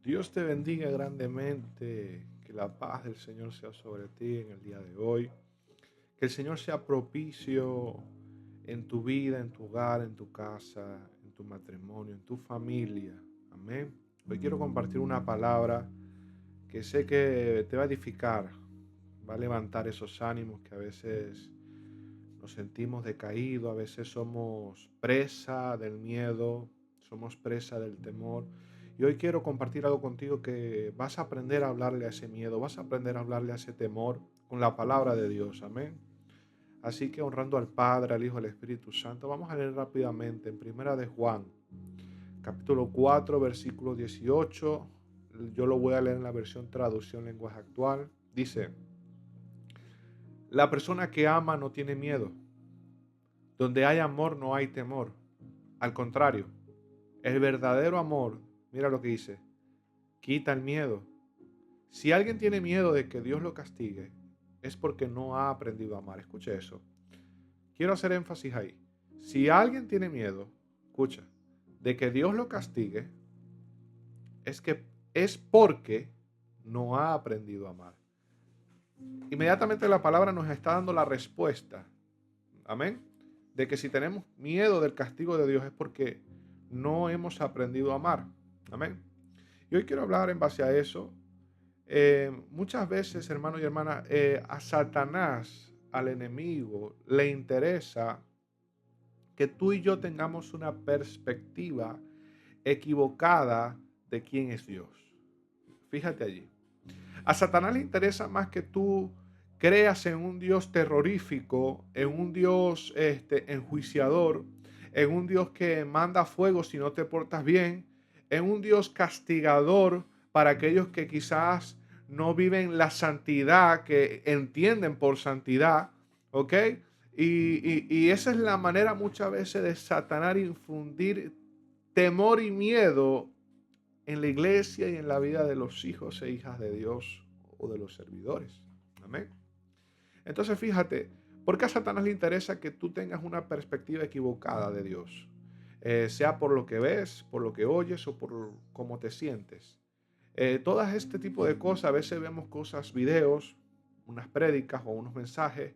Dios te bendiga grandemente, que la paz del Señor sea sobre ti en el día de hoy, que el Señor sea propicio en tu vida, en tu hogar, en tu casa, en tu matrimonio, en tu familia. Amén. Hoy quiero compartir una palabra que sé que te va a edificar, va a levantar esos ánimos que a veces nos sentimos decaídos, a veces somos presa del miedo, somos presa del temor. Y hoy quiero compartir algo contigo que vas a aprender a hablarle a ese miedo, vas a aprender a hablarle a ese temor con la palabra de Dios. Amén. Así que honrando al Padre, al Hijo, al Espíritu Santo, vamos a leer rápidamente en Primera de Juan, capítulo 4, versículo 18. Yo lo voy a leer en la versión traducción lenguaje actual. Dice, la persona que ama no tiene miedo. Donde hay amor no hay temor. Al contrario, el verdadero amor, mira lo que dice, quita el miedo. Si alguien tiene miedo de que Dios lo castigue, es porque no ha aprendido a amar. Escuche eso. Quiero hacer énfasis ahí. Si alguien tiene miedo, escucha, de que Dios lo castigue, es porque no ha aprendido a amar. Inmediatamente la palabra nos está dando la respuesta. Amén. De que si tenemos miedo del castigo de Dios es porque no hemos aprendido a amar. Amén. Y hoy quiero hablar en base a eso. Muchas veces, hermano y hermana, a Satanás, al enemigo, le interesa que tú y yo tengamos una perspectiva equivocada de quién es Dios. Fíjate allí. A Satanás le interesa más que tú creas en un Dios terrorífico, en un Dios enjuiciador, en un Dios que manda fuego si no te portas bien, en un Dios castigador para aquellos que quizás no viven la santidad que entienden por santidad, ¿ok? Y esa es la manera muchas veces de Satanás infundir temor y miedo en la iglesia y en la vida de los hijos e hijas de Dios o de los servidores. Amén. Entonces fíjate, ¿por qué a Satanás le interesa que tú tengas una perspectiva equivocada de Dios? Sea por lo que ves, por lo que oyes o por cómo te sientes. Todas este tipo de cosas, a veces vemos cosas, videos, unas prédicas o unos mensajes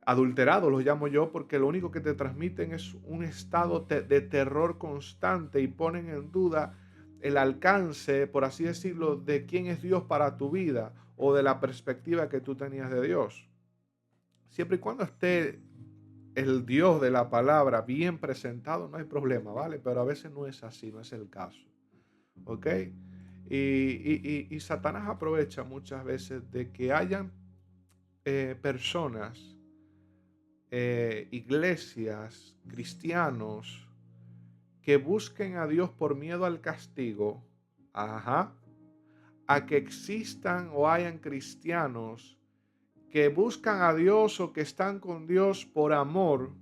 adulterados, los llamo yo, porque lo único que te transmiten es un estado de terror constante y ponen en duda el alcance, por así decirlo, de quién es Dios para tu vida o de la perspectiva que tú tenías de Dios. Siempre y cuando esté el Dios de la palabra bien presentado, no hay problema, ¿vale? Pero a veces no es así, no es el caso, ¿ok? Y Satanás aprovecha muchas veces de que hayan personas, iglesias, cristianos, que busquen a Dios por miedo al castigo, ajá, a que existan o hayan cristianos que buscan a Dios o que están con Dios por amor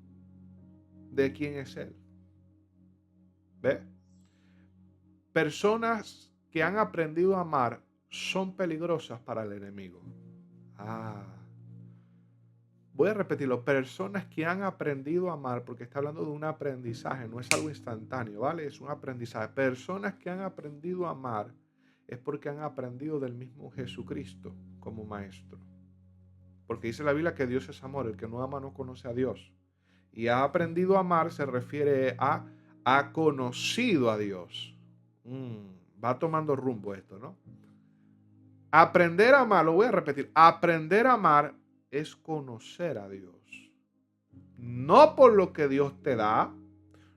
de quién es Él. ¿Ve? Personas que han aprendido a amar son peligrosas para el enemigo. Ah. Voy a repetirlo, personas que han aprendido a amar, porque está hablando de un aprendizaje, no es algo instantáneo, ¿vale? Es un aprendizaje. Personas que han aprendido a amar es porque han aprendido del mismo Jesucristo como maestro. Porque dice la Biblia que Dios es amor, el que no ama no conoce a Dios. Y ha aprendido a amar se refiere a ha conocido a Dios. Va tomando rumbo esto, ¿no? Aprender a amar, lo voy a repetir, aprender a amar es conocer a Dios. No por lo que Dios te da,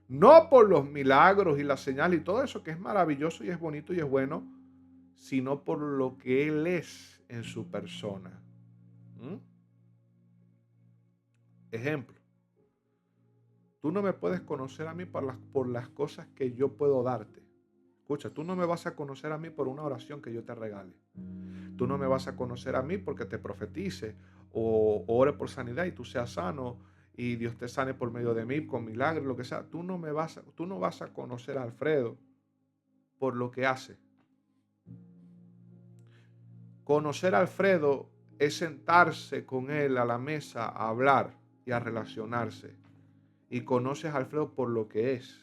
no por los milagros y la señal y todo eso que es maravilloso y es bonito y es bueno, sino por lo que Él es en su persona. ¿Mm? Ejemplo, tú no me puedes conocer a mí por las cosas que yo puedo darte. Escucha, tú no me vas a conocer a mí por una oración que yo te regale. Tú no me vas a conocer a mí porque te profetice o ore por sanidad y tú seas sano y Dios te sane por medio de mí con milagros, lo que sea. Tú no vas a conocer a Alfredo por lo que hace. Conocer a Alfredo es sentarse con él a la mesa a hablar y a relacionarse. Y conoces a Alfredo por lo que es.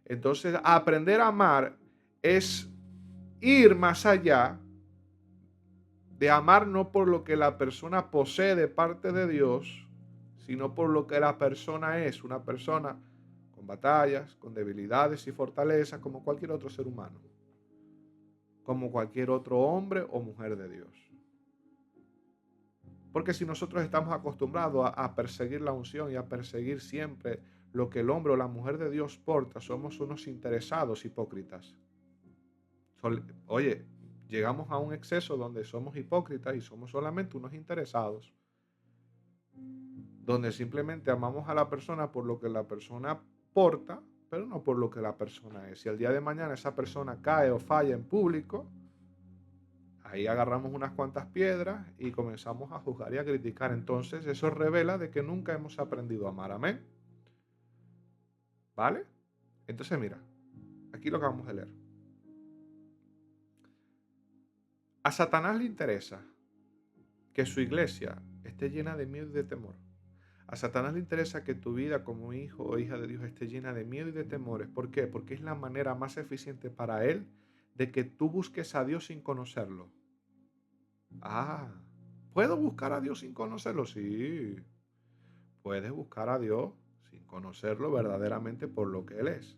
Entonces, aprender a amar es ir más allá de amar no por lo que la persona posee de parte de Dios, sino por lo que la persona es, una persona con batallas, con debilidades y fortalezas, como cualquier otro ser humano, como cualquier otro hombre o mujer de Dios. Porque si nosotros estamos acostumbrados a perseguir la unción y a perseguir siempre lo que el hombre o la mujer de Dios porta, somos unos interesados hipócritas. Oye, llegamos a un exceso donde somos hipócritas y somos solamente unos interesados, donde simplemente amamos a la persona por lo que la persona porta, pero no por lo que la persona es. Si el día de mañana esa persona cae o falla en público, ahí agarramos unas cuantas piedras y comenzamos a juzgar y a criticar. Entonces eso revela de que nunca hemos aprendido a amar. Amén. ¿Vale? Entonces mira, aquí lo acabamos de leer. A Satanás le interesa que su iglesia esté llena de miedo y de temor. A Satanás le interesa que tu vida como hijo o hija de Dios esté llena de miedo y de temores. ¿Por qué? Porque es la manera más eficiente para él de que tú busques a Dios sin conocerlo. Ah, ¿puedo buscar a Dios sin conocerlo? Sí, puedes buscar a Dios sin conocerlo verdaderamente por lo que Él es.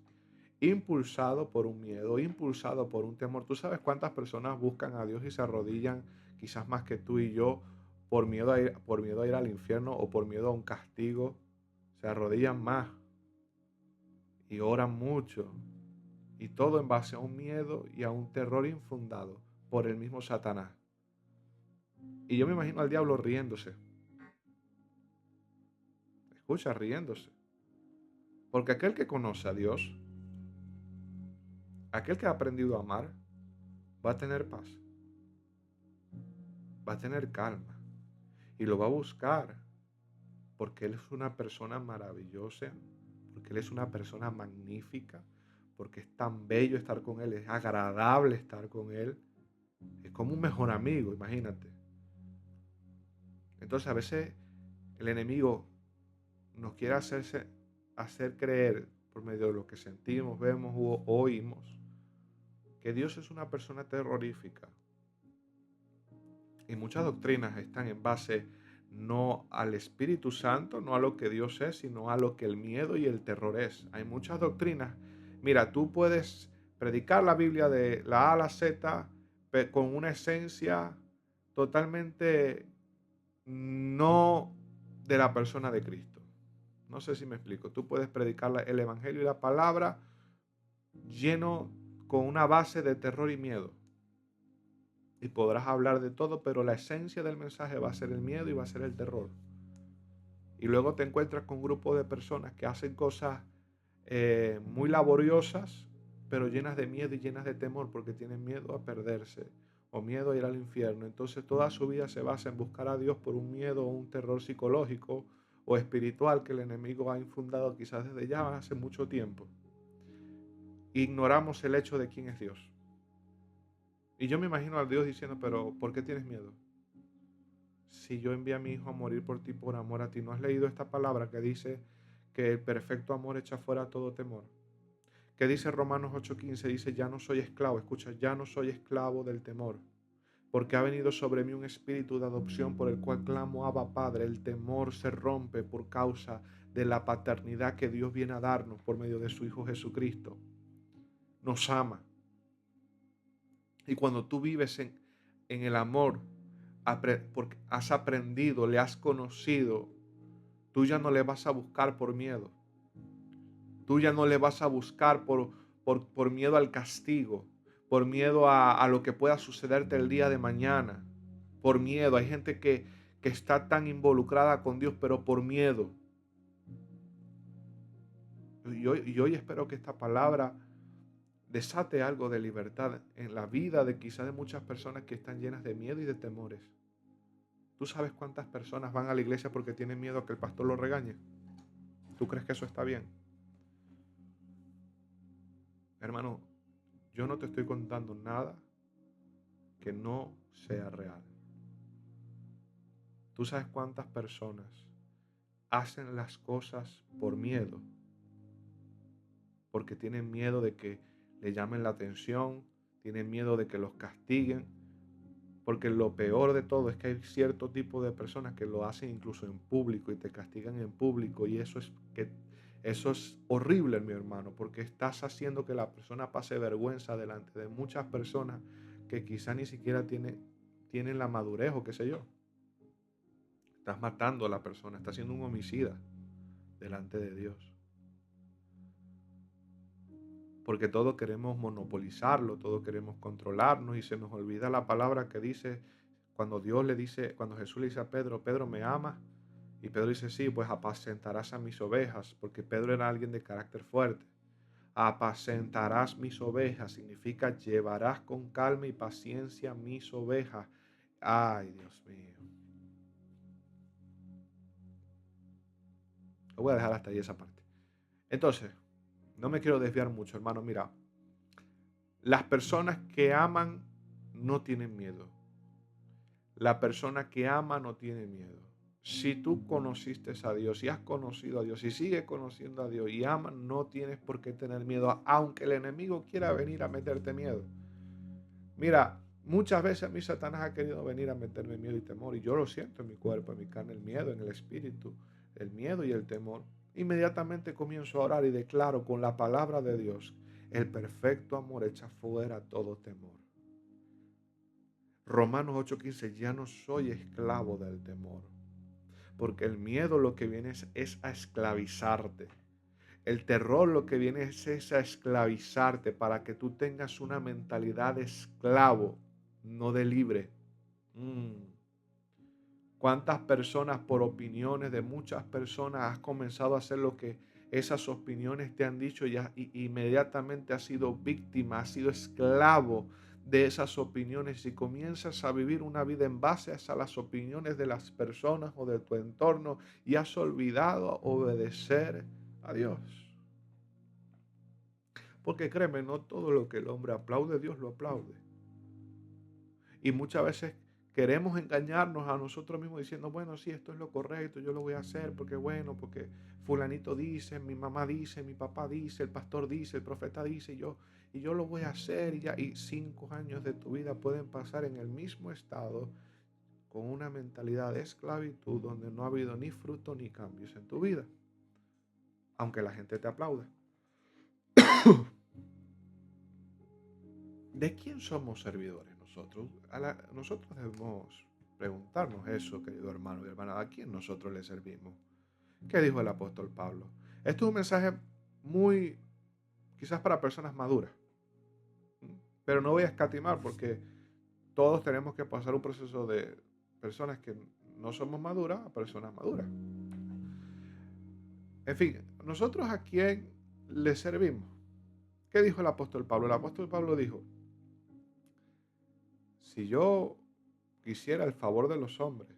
Impulsado por un miedo, impulsado por un temor. ¿Tú sabes cuántas personas buscan a Dios y se arrodillan, quizás más que tú y yo, por miedo a ir al infierno o por miedo a un castigo? Se arrodillan más y oran mucho. Y todo en base a un miedo y a un terror infundado por el mismo Satanás. Y yo me imagino al diablo riéndose. Escucha, riéndose. Porque aquel que conoce a Dios, aquel que ha aprendido a amar, va a tener paz, va a tener calma y lo va a buscar porque Él es una persona maravillosa, porque Él es una persona magnífica, porque es tan bello estar con Él, es agradable estar con Él, es como un mejor amigo, imagínate. Entonces a veces el enemigo nos quiere hacer creer por medio de lo que sentimos, vemos u oímos, que Dios es una persona terrorífica. Y muchas doctrinas están en base no al Espíritu Santo, no a lo que Dios es, sino a lo que el miedo y el terror es. Hay muchas doctrinas. Mira, tú puedes predicar la Biblia de la A a la Z con una esencia totalmente no de la persona de Cristo. No sé si me explico. Tú puedes predicar el Evangelio y la palabra lleno con una base de terror y miedo. Y podrás hablar de todo, pero la esencia del mensaje va a ser el miedo y va a ser el terror. Y luego te encuentras con un grupo de personas que hacen cosas muy laboriosas, pero llenas de miedo y llenas de temor, porque tienen miedo a perderse o miedo a ir al infierno. Entonces toda su vida se basa en buscar a Dios por un miedo o un terror psicológico o espiritual que el enemigo ha infundado quizás desde ya hace mucho tiempo. Ignoramos el hecho de quién es Dios. Y yo me imagino a Dios diciendo, pero ¿por qué tienes miedo? Si yo envié a mi hijo a morir por ti, por amor a ti. ¿No has leído esta palabra que dice que el perfecto amor echa fuera todo temor? Que dice Romanos 8:15, dice, ya no soy esclavo, escucha, ya no soy esclavo del temor, porque ha venido sobre mí un espíritu de adopción por el cual clamo, Abba Padre. El temor se rompe por causa de la paternidad que Dios viene a darnos por medio de su Hijo Jesucristo. Nos ama. Y cuando tú vives en el amor, porque has aprendido, le has conocido, tú ya no le vas a buscar por miedo. Tú ya no le vas a buscar por miedo al castigo, por miedo a lo que pueda sucederte el día de mañana, por miedo. Hay gente que está tan involucrada con Dios, pero por miedo. Y hoy espero que esta palabra desate algo de libertad en la vida de quizás de muchas personas que están llenas de miedo y de temores. ¿Tú sabes cuántas personas van a la iglesia porque tienen miedo a que el pastor los regañe? ¿Tú crees que eso está bien? Hermano, yo no te estoy contando nada que no sea real. ¿Tú sabes cuántas personas hacen las cosas por miedo? Porque tienen miedo de que le llamen la atención, tienen miedo de que los castiguen, porque lo peor de todo es que hay cierto tipo de personas que lo hacen incluso en público y te castigan en público, y eso es horrible, mi hermano, porque estás haciendo que la persona pase vergüenza delante de muchas personas que quizá ni siquiera tienen la madurez o qué sé yo. Estás matando a la persona, estás siendo un homicida delante de Dios. Porque todo queremos monopolizarlo, todo queremos controlarnos, y se nos olvida la palabra que dice cuando Jesús le dice a Pedro: Pedro, ¿me amas? Y Pedro dice: sí, pues apacentarás a mis ovejas, porque Pedro era alguien de carácter fuerte. Apacentarás mis ovejas significa llevarás con calma y paciencia mis ovejas. Ay, Dios mío. Lo voy a dejar hasta ahí esa parte. Entonces, no me quiero desviar mucho, hermano. Mira, las personas que aman no tienen miedo. La persona que ama no tiene miedo. Si tú conociste a Dios y has conocido a Dios y sigues conociendo a Dios y amas, no tienes por qué tener miedo, aunque el enemigo quiera venir a meterte miedo. Mira, muchas veces a mí Satanás ha querido venir a meterme miedo y temor, y yo lo siento en mi cuerpo, en mi carne, el miedo, en el espíritu, el miedo y el temor. Inmediatamente comienzo a orar y declaro con la palabra de Dios: el perfecto amor echa fuera todo temor. Romanos 8:15, ya no soy esclavo del temor, porque el miedo lo que viene es a esclavizarte. El terror lo que viene es a esclavizarte para que tú tengas una mentalidad de esclavo, no de libre. ¿Cuántas personas, por opiniones de muchas personas, has comenzado a hacer lo que esas opiniones te han dicho y inmediatamente has sido víctima, has sido esclavo de esas opiniones, y comienzas a vivir una vida en base a las opiniones de las personas o de tu entorno, y has olvidado obedecer a Dios? Porque créeme, no todo lo que el hombre aplaude, Dios lo aplaude. Y muchas veces queremos engañarnos a nosotros mismos diciendo: bueno, sí, esto es lo correcto, yo lo voy a hacer porque bueno, porque fulanito dice, mi mamá dice, mi papá dice, el pastor dice, el profeta dice, y yo lo voy a hacer, y 5 años de tu vida pueden pasar en el mismo estado, con una mentalidad de esclavitud donde no ha habido ni fruto ni cambios en tu vida, aunque la gente te aplaude. ¿De quién somos servidores nosotros? Nosotros debemos preguntarnos eso, querido hermano y hermana. ¿A quién nosotros le servimos? ¿Qué dijo el apóstol Pablo? Esto es un mensaje muy, quizás para personas maduras, pero no voy a escatimar, porque todos tenemos que pasar un proceso de personas que no somos maduras a personas maduras. En fin, ¿nosotros a quién le servimos? ¿Qué dijo el apóstol Pablo? El apóstol Pablo dijo: si yo quisiera el favor de los hombres,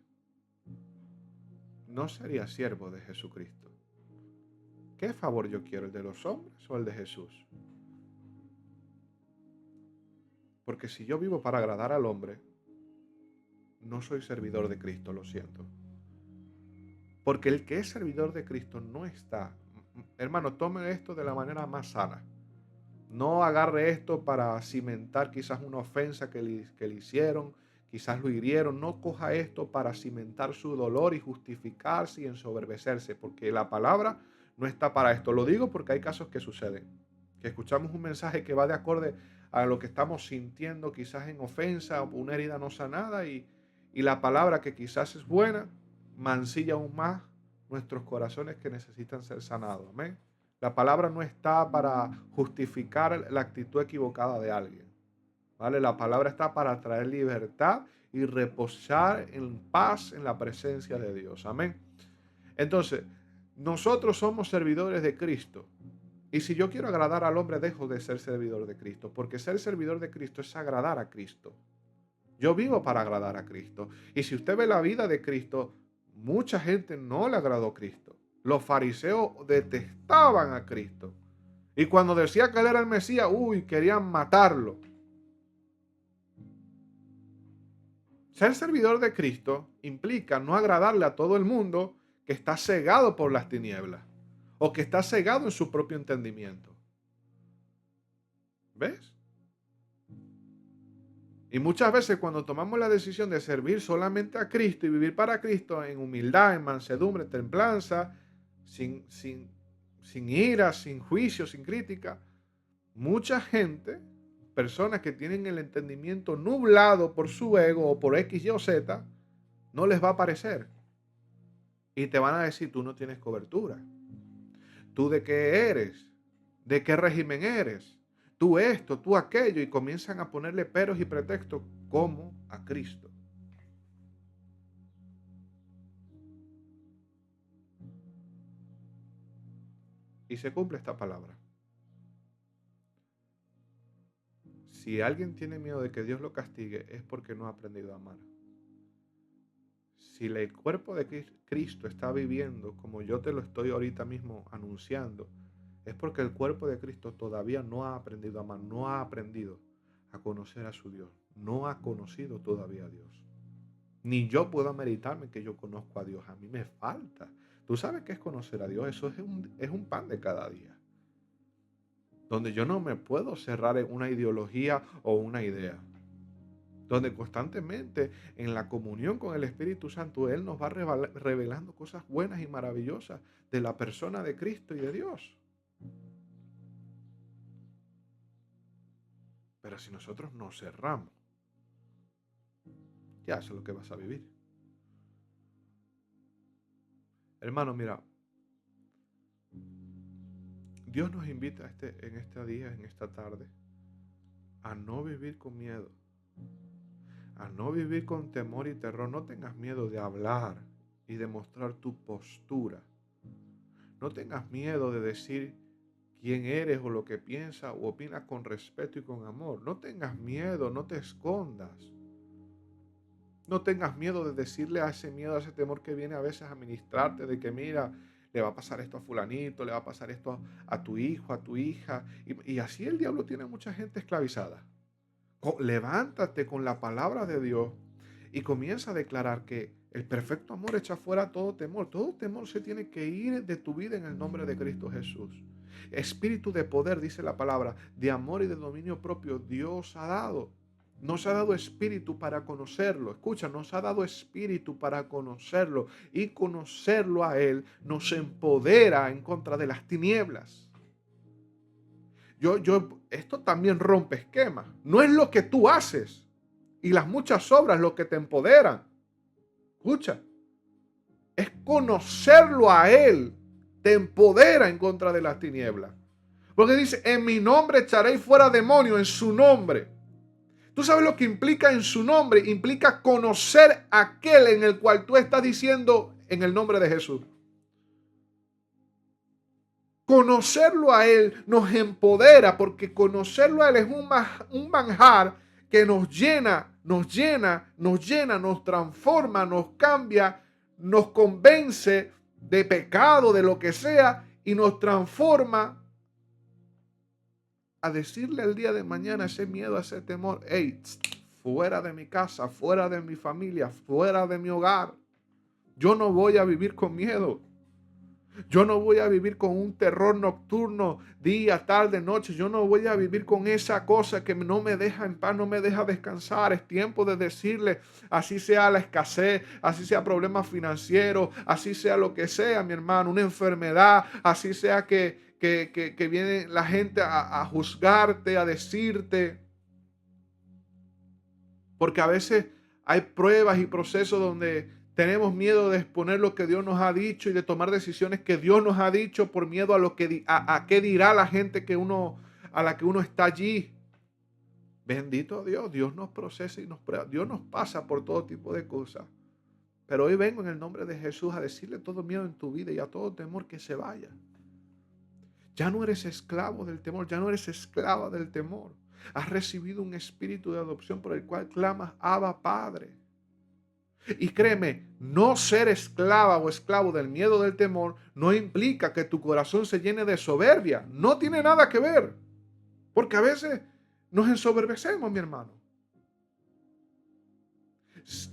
no sería siervo de Jesucristo. ¿Qué favor yo quiero, el de los hombres o el de Jesús? Porque si yo vivo para agradar al hombre, no soy servidor de Cristo, lo siento. Porque el que es servidor de Cristo no está. Hermano, tome esto de la manera más sana. No agarre esto para cimentar quizás una ofensa que le hicieron, quizás lo hirieron. No coja esto para cimentar su dolor y justificarse y ensoberbecerse, porque la palabra no está para esto. Lo digo porque hay casos que suceden, que escuchamos un mensaje que va de acorde a lo que estamos sintiendo, quizás en ofensa o una herida no sanada, y la palabra, que quizás es buena, mancilla aún más nuestros corazones que necesitan ser sanados. Amén. La palabra no está para justificar la actitud equivocada de alguien, ¿vale? La palabra está para traer libertad y reposar en paz en la presencia de Dios. Amén. Entonces, nosotros somos servidores de Cristo. Y si yo quiero agradar al hombre, dejo de ser servidor de Cristo, porque ser servidor de Cristo es agradar a Cristo. Yo vivo para agradar a Cristo. Y si usted ve la vida de Cristo, mucha gente no le agradó a Cristo. Los fariseos detestaban a Cristo. Y cuando decía que él era el Mesías, querían matarlo. Ser servidor de Cristo implica no agradarle a todo el mundo que está cegado por las tinieblas o que está cegado en su propio entendimiento. ¿Ves? Y muchas veces cuando tomamos la decisión de servir solamente a Cristo y vivir para Cristo en humildad, en mansedumbre, templanza, sin ira, sin juicio, sin crítica, mucha gente, personas que tienen el entendimiento nublado por su ego o por X, Y o Z, no les va a parecer. Y te van a decir, tú no tienes cobertura. ¿Tú de qué eres? ¿De qué régimen eres? Tú esto, tú aquello. Y comienzan a ponerle peros y pretextos como a Cristo. Y se cumple esta palabra. Si alguien tiene miedo de que Dios lo castigue, es porque no ha aprendido a amar. Si el cuerpo de Cristo está viviendo como yo te lo estoy ahorita mismo anunciando, es porque el cuerpo de Cristo todavía no ha aprendido a amar, no ha aprendido a conocer a su Dios, no ha conocido todavía a Dios. Ni yo puedo meritarme que yo conozco a Dios, a mí me falta. ¿Tú sabes qué es conocer a Dios? Eso es un pan de cada día, donde yo no me puedo cerrar en una ideología o una idea, donde constantemente en la comunión con el Espíritu Santo Él nos va revelando cosas buenas y maravillosas de la persona de Cristo y de Dios. Pero si nosotros nos cerramos, ya eso es lo que vas a vivir. Hermano, mira, Dios nos invita en este día, en esta tarde, a no vivir con miedo, a no vivir con temor y terror. No tengas miedo de hablar y de mostrar tu postura. No tengas miedo de decir quién eres o lo que piensas o opinas con respeto y con amor. No tengas miedo, no te escondas. No tengas miedo de decirle a ese miedo, a ese temor que viene a veces a ministrarte de que mira, le va a pasar esto a fulanito, le va a pasar esto a tu hijo, a tu hija. Y así el diablo tiene mucha gente esclavizada. Levántate con la palabra de Dios y comienza a declarar que el perfecto amor echa fuera todo temor. Todo temor se tiene que ir de tu vida en el nombre de Cristo Jesús. Espíritu de poder, dice la palabra, de amor y de dominio propio Dios ha dado. Nos ha dado espíritu para conocerlo. Escucha, nos ha dado espíritu para conocerlo. Y conocerlo a Él nos empodera en contra de las tinieblas. Esto también rompe esquemas. No es lo que tú haces y las muchas obras lo que te empoderan. Escucha, es conocerlo a Él. Te empodera en contra de las tinieblas. Porque dice, en mi nombre echaréis fuera demonios, en su nombre. ¿Tú sabes lo que implica en su nombre? Implica conocer a aquel en el cual tú estás diciendo en el nombre de Jesús. Conocerlo a Él nos empodera, porque conocerlo a Él es un manjar que nos llena, nos transforma, nos cambia, nos convence de pecado, de lo que sea, y nos transforma a decirle el día de mañana ese miedo, ese temor, hey, fuera de mi casa, fuera de mi familia, fuera de mi hogar. Yo no voy a vivir con miedo. Yo no voy a vivir con un terror nocturno, día, tarde, noche. Yo no voy a vivir con esa cosa que no me deja en paz, no me deja descansar. Es tiempo de decirle, así sea la escasez, así sea problemas financieros, así sea lo que sea, mi hermano, una enfermedad, así sea que viene la gente a juzgarte, a decirte. Porque a veces hay pruebas y procesos donde tenemos miedo de exponer lo que Dios nos ha dicho y de tomar decisiones que Dios nos ha dicho por miedo a lo que a qué dirá la gente a la que uno está allí. Bendito Dios, Dios nos procesa y nos prueba. Dios nos pasa por todo tipo de cosas. Pero hoy vengo en el nombre de Jesús a decirle todo miedo en tu vida y a todo temor que se vaya. Ya no eres esclavo del temor, ya no eres esclava del temor. Has recibido un espíritu de adopción por el cual clamas, Abba, Padre. Y créeme, no ser esclava o esclavo del miedo, del temor, no implica que tu corazón se llene de soberbia. No tiene nada que ver. Porque a veces nos ensoberbecemos, mi hermano.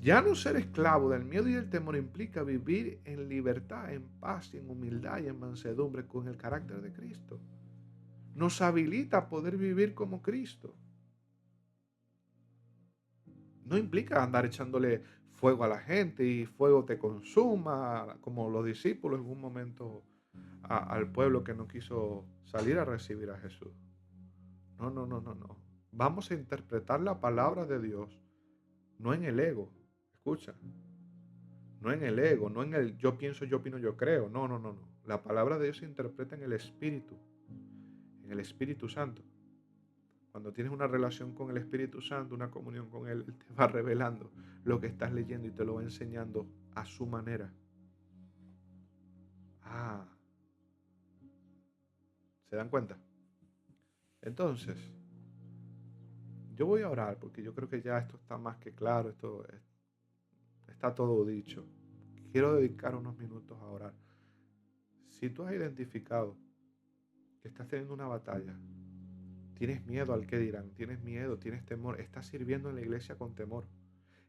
Ya no ser esclavo del miedo y del temor implica vivir en libertad, en paz, en humildad y en mansedumbre con el carácter de Cristo. Nos habilita a poder vivir como Cristo. No implica andar echándole fuego a la gente y fuego te consuma, como los discípulos en un momento al pueblo que no quiso salir a recibir a Jesús. No, no, no, no, no. Vamos a interpretar la palabra de Dios, no en el ego. Escucha, no en el ego, no en el yo pienso, yo opino, yo creo. No, no, no, no. La palabra de Dios se interpreta en el Espíritu Santo. Cuando tienes una relación con el Espíritu Santo, una comunión con Él, Él te va revelando lo que estás leyendo y te lo va enseñando a su manera. Ah, ¿se dan cuenta? Entonces, yo voy a orar porque yo creo que ya esto está más que claro, está todo dicho. Quiero dedicar unos minutos a orar. Si tú has identificado que estás teniendo una batalla, tienes miedo al que dirán, tienes miedo, tienes temor, estás sirviendo en la iglesia con temor,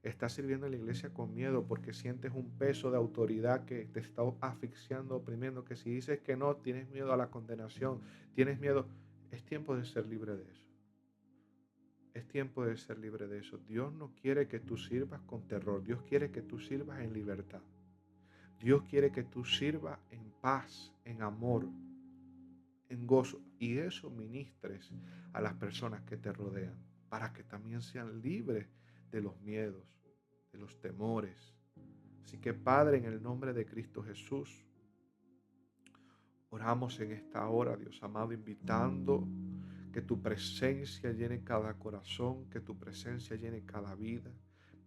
estás sirviendo en la iglesia con miedo porque sientes un peso de autoridad que te está asfixiando, oprimiendo, que si dices que no, tienes miedo a la condenación, tienes miedo, es tiempo de ser libre de eso. Es tiempo de ser libre de eso. Dios no quiere que tú sirvas con terror, Dios quiere que tú sirvas en libertad. Dios quiere que tú sirvas en paz, en amor, en gozo, y eso ministres a las personas que te rodean, para que también sean libres de los miedos, de los temores. Así que Padre, en el nombre de Cristo Jesús, oramos en esta hora, Dios amado, invitando que tu presencia llene cada corazón, que tu presencia llene cada vida.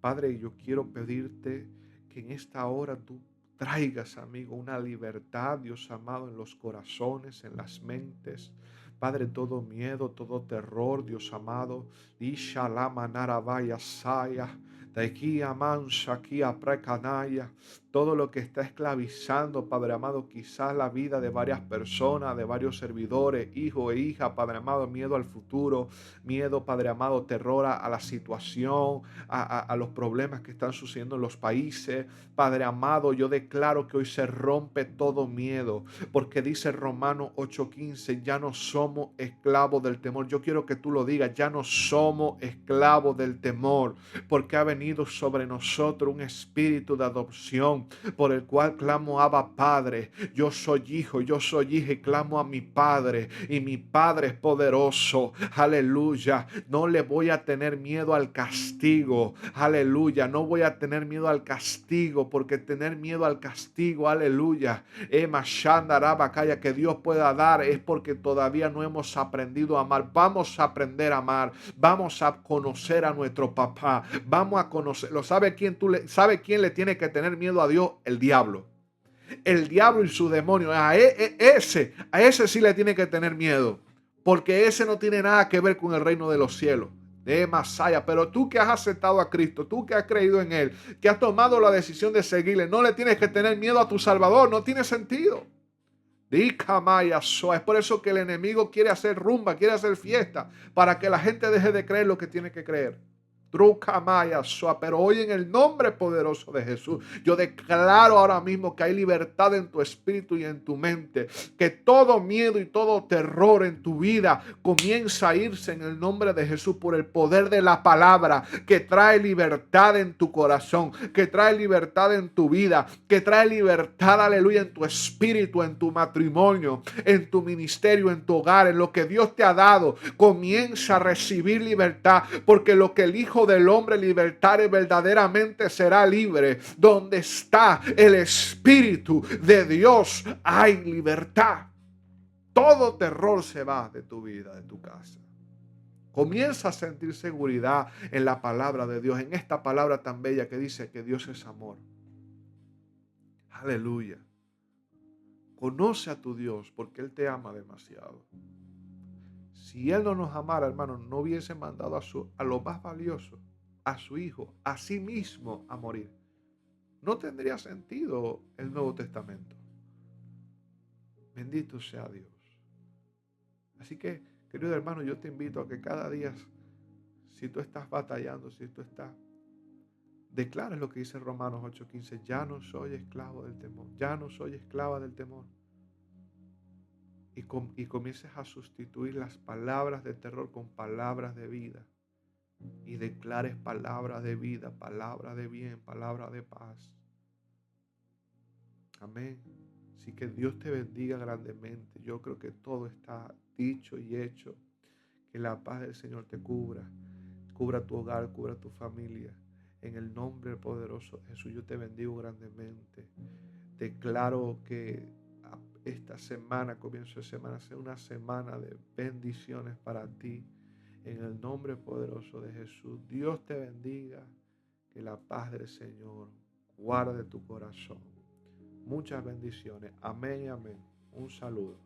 Padre, yo quiero pedirte que en esta hora tú traigas, amigo, una libertad, Dios amado, en los corazones, en las mentes. Padre, todo miedo, todo terror, Dios amado, Isha la manara vaya saya, de aquí a mansa, aquí a precanaya, todo lo que está esclavizando, Padre amado, quizás la vida de varias personas, de varios servidores, hijos e hijas, Padre amado, miedo al futuro, miedo, Padre amado, terror a la situación, a los problemas que están sucediendo en los países. Padre amado, yo declaro que hoy se rompe todo miedo, porque dice Romanos 8:15, ya no somos esclavos del temor. Yo quiero que tú lo digas, ya no somos esclavos del temor, porque ha venido sobre nosotros un espíritu de adopción, por el cual clamo Abba Padre. Yo soy hijo, yo soy hija y clamo a mi Padre, y mi Padre es poderoso. Aleluya. No le voy a tener miedo al castigo. Aleluya. No voy a tener miedo al castigo, porque tener miedo al castigo, aleluya, que Dios pueda dar, es porque todavía no hemos aprendido a amar. Vamos a aprender a amar. Vamos a conocer a nuestro papá. Vamos a conocerlo. ¿Sabe quién le tiene que tener miedo a Dios? El diablo. El diablo y su demonio. A ese sí le tiene que tener miedo, porque ese no tiene nada que ver con el reino de los cielos. De Masaya, pero tú que has aceptado a Cristo, tú que has creído en Él, que has tomado la decisión de seguirle, no le tienes que tener miedo a tu Salvador, no tiene sentido. Es por eso que el enemigo quiere hacer rumba, quiere hacer fiesta, para que la gente deje de creer lo que tiene que creer. Pero hoy en el nombre poderoso de Jesús, yo declaro ahora mismo que hay libertad en tu espíritu y en tu mente, que todo miedo y todo terror en tu vida comienza a irse en el nombre de Jesús por el poder de la palabra, que trae libertad en tu corazón, que trae libertad en tu vida, que trae libertad, aleluya, en tu espíritu, en tu matrimonio, en tu ministerio, en tu hogar, en lo que Dios te ha dado. Comienza a recibir libertad, porque lo que el Hijo del Hombre libertare verdaderamente será libre. Donde está el Espíritu de Dios hay libertad. Todo terror se va de tu vida, de tu casa. Comienza a sentir seguridad en la palabra de Dios, en esta palabra tan bella que dice que Dios es amor. Aleluya. Conoce a tu Dios porque Él te ama demasiado. Si Él no nos amara, hermano, no hubiese mandado a lo más valioso, a su Hijo, a sí mismo a morir. No tendría sentido el Nuevo Testamento. Bendito sea Dios. Así que, querido hermano, yo te invito a que cada día, si tú estás batallando, si tú estás, declares lo que dice Romanos 8:15. Ya no soy esclavo del temor. Ya no soy esclava del temor. Y comiences a sustituir las palabras de terror con palabras de vida. Y y declares palabra de vida, palabra de bien, palabra de paz. Amén. Así que Dios te bendiga grandemente. Yo creo que todo está dicho y hecho. Que la paz del Señor te cubra. Cubra tu hogar, cubra tu familia. En el nombre poderoso de Jesús, yo te bendigo grandemente. Declaro que esta semana, comienzo de semana, sea una semana de bendiciones para ti. En el nombre poderoso de Jesús, Dios te bendiga. Que la paz del Señor guarde tu corazón. Muchas bendiciones. Amén y amén. Un saludo.